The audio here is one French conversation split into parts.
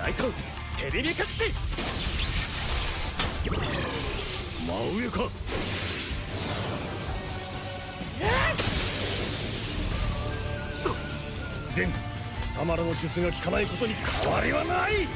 大胆ヘビメカチ真上か全貴様らの術が効かないことに変わりはない。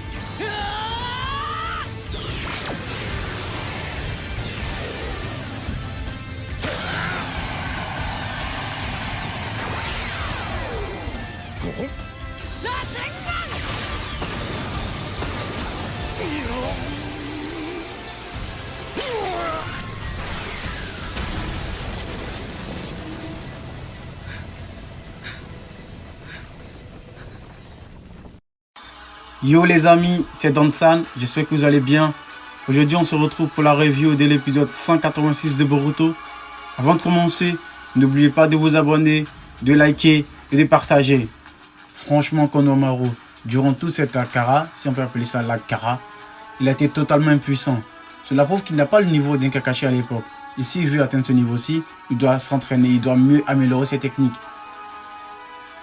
Yo les amis, c'est Dansan, j'espère que vous allez bien. Aujourd'hui on se retrouve pour la review de l'épisode 186 de Boruto. Avant de commencer, n'oubliez pas de vous abonner, de liker et de partager. Franchement Konohamaru, durant tout cet Akara, si on peut appeler ça l'Akara, il a été totalement impuissant. Cela prouve qu'il n'a pas le niveau d'un Kakashi à l'époque. Et s'il veut atteindre ce niveau-ci, il doit s'entraîner, il doit mieux améliorer ses techniques.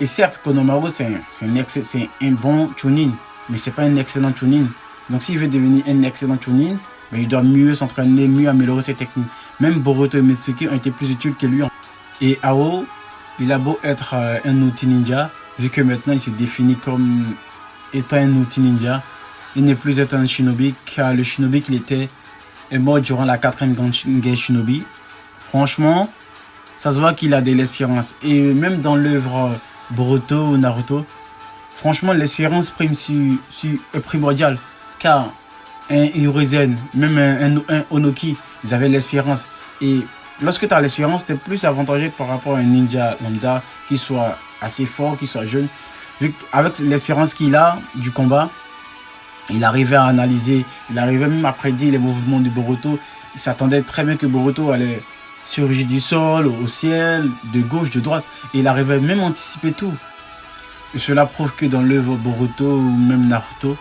Et certes, Konohamaru c'est un bon tuning. Mais c'est pas un excellent tuning. Donc s'il veut devenir un excellent tuning, ben, il doit mieux s'entraîner, mieux améliorer ses techniques. Même Boruto et Mitsuki ont été plus utiles que lui. Et Ao, il a beau être un outil ninja, vu que maintenant il se définit comme étant un outil ninja, il n'est plus être un shinobi, car le shinobi qu'il était est mort durant la 4ème guerre shinobi. Franchement, ça se voit qu'il a de l'espérance. Et même dans l'œuvre Boruto ou Naruto, franchement, l'espérance est primordiale, car un Hiruzen, même un Onoki, ils avaient l'espérance. Et lorsque tu as l'espérance, c'est plus avantageux par rapport à un ninja lambda qui soit assez fort, qui soit jeune. Vu qu'avec l'espérance qu'il a du combat, il arrivait à analyser, il arrivait même à prédire les mouvements de Boruto. Il s'attendait très bien que Boruto allait surgir du sol, au ciel, de gauche, de droite. Et il arrivait même à anticiper tout. Et cela prouve que dans l'œuvre Boruto ou même Naruto,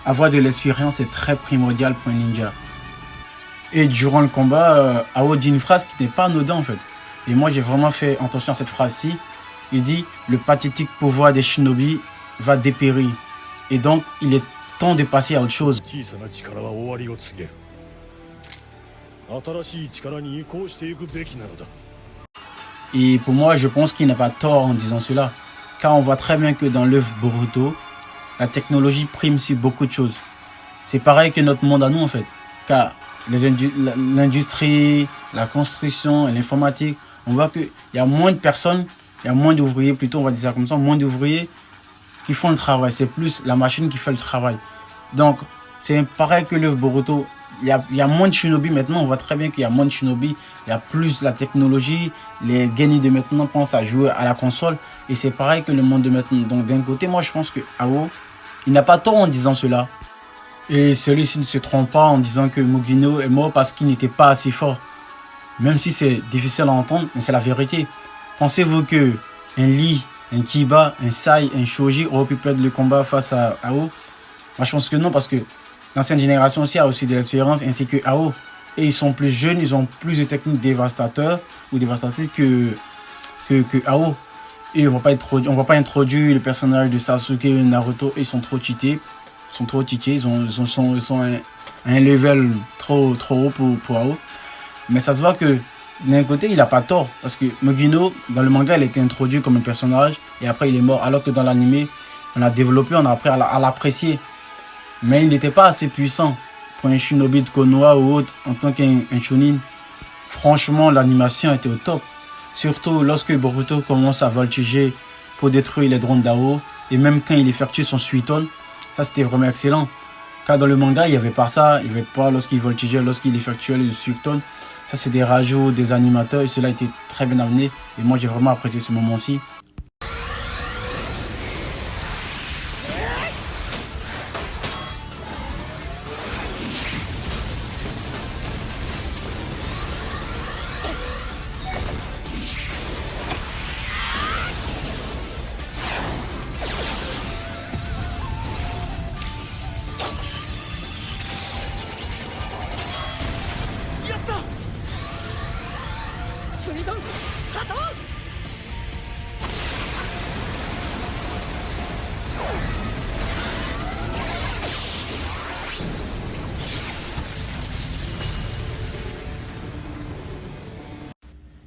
avoir de l'expérience est très primordial pour un ninja. Et durant le combat, Ao dit une phrase qui n'est pas anodine en fait. Et moi j'ai vraiment fait attention à cette phrase-ci. Il dit « Le pathétique pouvoir des shinobi va dépérir. » Et donc il est temps de passer à autre chose. Et pour moi je pense qu'il n'a pas tort en disant cela. Car on voit très bien que dans l'œuvre Boruto, la technologie prime sur beaucoup de choses. C'est pareil que notre monde à nous en fait. Car l'industrie, la construction et l'informatique, on voit qu'il y a moins de personnes, il y a moins d'ouvriers plutôt, on va dire ça comme ça, moins d'ouvriers qui font le travail. C'est plus la machine qui fait le travail. Donc c'est pareil que l'œuvre Boruto. Il y a moins de shinobi maintenant, on voit très bien qu'il y a moins de shinobi. Il y a plus la technologie, les genis de maintenant pensent à jouer à la console. Et c'est pareil que le monde de maintenant. Donc d'un côté, moi je pense que Ao, il n'a pas tort en disant cela. Et celui-ci ne se trompe pas en disant que Mugino est mort parce qu'il n'était pas assez fort. Même si c'est difficile à entendre, mais c'est la vérité. Pensez-vous que un Lee, un Kiba, un Sai, un Shoji auraient pu perdre le combat face à Ao? Moi je pense que non, parce que l'ancienne génération aussi a aussi de l'expérience, ainsi que Ao. Et ils sont plus jeunes, ils ont plus de techniques dévastateurs ou dévastatrices que Ao. Et on va pas introduire le personnage de Sasuke et Naruto. Ils sont trop cheatés. Ils sont à un level trop haut pour Ao. Mais ça se voit que d'un côté, il n'a pas tort. Parce que Mugino, dans le manga, il a été introduit comme un personnage. Et après, il est mort. Alors que dans l'anime, on a développé, on a appris à l'apprécier. Mais il n'était pas assez puissant pour un shinobi de Konoha ou autre en tant qu'un shonin. Franchement, l'animation était au top. Surtout lorsque Boruto commence à voltiger pour détruire les drones d'Ao. Et même quand il effectue son Suiton, ça c'était vraiment excellent. Car dans le manga, il n'y avait pas ça. Il n'y avait pas lorsqu'il voltigeait, lorsqu'il effectuait le Suiton. Ça c'est des rajouts des animateurs et cela a été très bien amené. Et moi j'ai vraiment apprécié ce moment-ci.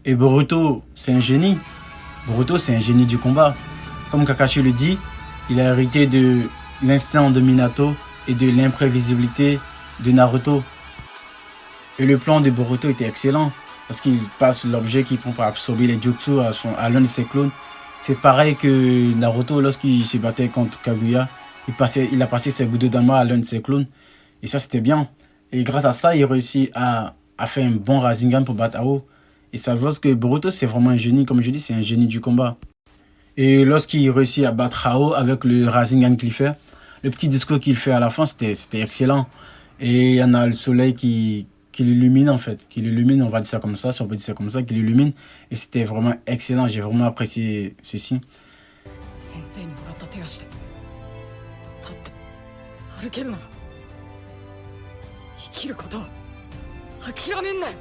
Et Boruto, c'est un génie. Boruto, c'est un génie du combat. Comme Kakashi le dit, il a hérité de l'instinct de Minato et de l'imprévisibilité de Naruto. Et le plan de Boruto était excellent parce qu'il passe l'objet qu'il prend pour absorber les jutsu à l'un de ses clones. C'est pareil que Naruto lorsqu'il se battait contre Kaguya. Il a passé ses bouts de Dama à l'un de ses clones. Et ça, c'était bien. Et grâce à ça, il réussit à faire un bon Rasengan pour battre Ao. Et ça veut dire que Boruto, c'est vraiment un génie. Comme je dis, c'est un génie du combat. Et lorsqu'il réussit à battre Ao avec le Rasengan qu'il fait, le petit discours qu'il fait à la fin, c'était excellent. Et il y en a le soleil qui l'illumine en fait. Qui l'illumine, on va dire ça comme ça, si on peut dire ça comme ça, qui l'illumine. Et c'était vraiment excellent. J'ai vraiment apprécié ceci. 歩けるなら生きることを諦めんなよ。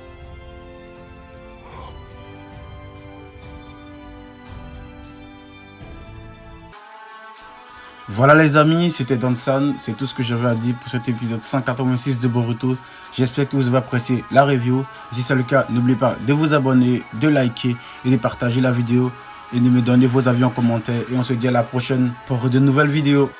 Voilà les amis, c'était Dansan, c'est tout ce que j'avais à dire pour cet épisode 186 de Boruto. J'espère que vous avez apprécié la review. Si c'est le cas, n'oubliez pas de vous abonner, de liker et de partager la vidéo. Et de me donner vos avis en commentaire. Et on se dit à la prochaine pour de nouvelles vidéos.